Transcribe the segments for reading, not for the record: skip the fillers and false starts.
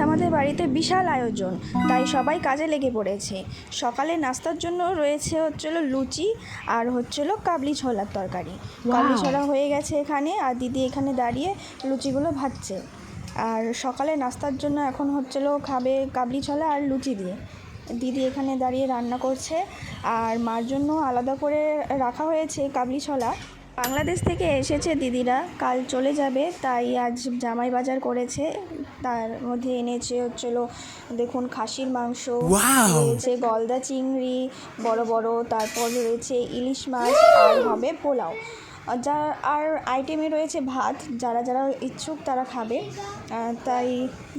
আমাদের বাড়িতে বিশাল আয়োজন, তাই সবাই কাজে লেগে পড়েছে। সকালে নাস্তার জন্য রয়েছে লুচি আর কাবলি ছোলার তরকারি। কাবলি ছোলা হয়ে গেছে এখানে, আর দিদি এখানে দাঁড়িয়ে লুচিগুলো ভাজছে। আর সকালে নাস্তার জন্য এখন খাবে কাবলি ছোলা আর লুচি দিয়ে। দিদি এখানে দাঁড়িয়ে রান্না করছে, আর মার জন্য আলাদা করে রাখা হয়েছে কাবলি ছোলা। বাংলাদেশ থেকে এসেছে দিদিরা, কাল চলে যাবে, তাই আজ জামাই বাজার করেছে। তার মধ্যে এনেছে দেখুন খাসির মাংস, রয়েছে গলদা চিংড়ি বড় বড়, তারপর রয়েছে ইলিশ মাছ, আর হবে পোলাও। আর আইটেমে রয়েছে ভাত। যারা যারা ইচ্ছুক তারা খাবে। তাই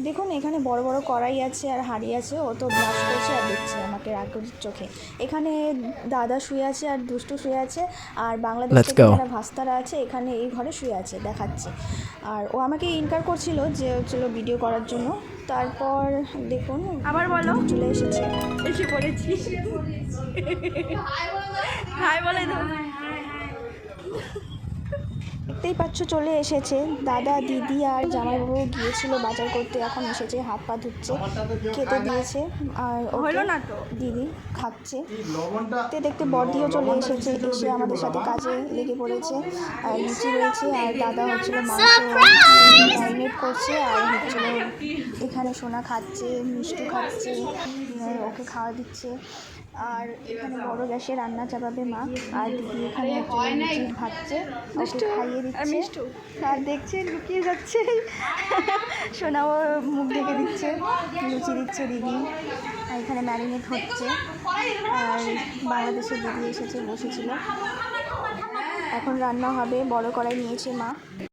দেখুন এখানে বড় বড় কড়াই আছে আর হাঁড়ি আছে। ও তো ব্রাশ করছে আর দেখছে আমাকে রাগের চোখে। এখানে দাদা শুয়ে আছে আর দুষ্টু শুয়ে আছে, আর বাংলাদেশ থেকে যারা ভাস্তারা আছে এখানে এই ঘরে শুয়ে আছে দেখাচ্ছে। আর ও আমাকে ইনকার করছিল যে ভিডিও করার জন্য। তারপর দেখুন আবার বলো, চলে এসে পড়েছি। হাই বলে দাও। দেখতেই পাচ্ছ চলে এসেছে দাদা, দিদি আর জামাইবাবু গিয়েছিল বাজার করতে, এখন এসেছে, হাত পা ধুচ্ছে, খেতে দিয়েছে। আর হলো না তো, দিদি খাচ্ছে। দেখতে দেখতে বড়দিও চলে এসেছে, এসে আমাদের সাথে কাজে লেগে পড়েছে। আর লুচি রয়েছে, আর দাদা মাংস ম্যারিনেট করছে, আর এখানে সোনা খাচ্ছে, মিষ্টি খাচ্ছে, ওকে খাওয়া দিচ্ছে। আর এখানে বড় গ্যাসে রান্না চাপাবে মা, আর দিদি এখানে লুচি ভাজছে, ওকে খাইয়ে দিচ্ছে। আর দেখছে লুকিয়ে যাচ্ছে, সোনাও মুখ ঢেকে দিচ্ছে, লুচি দিচ্ছে দিদি। আর এখানে ম্যারিনেট হচ্ছে। আর বাংলাদেশের দিদি এসেছে, বসেছিল। এখন রান্না হবে, বড় কড়াই নিয়েছে মা।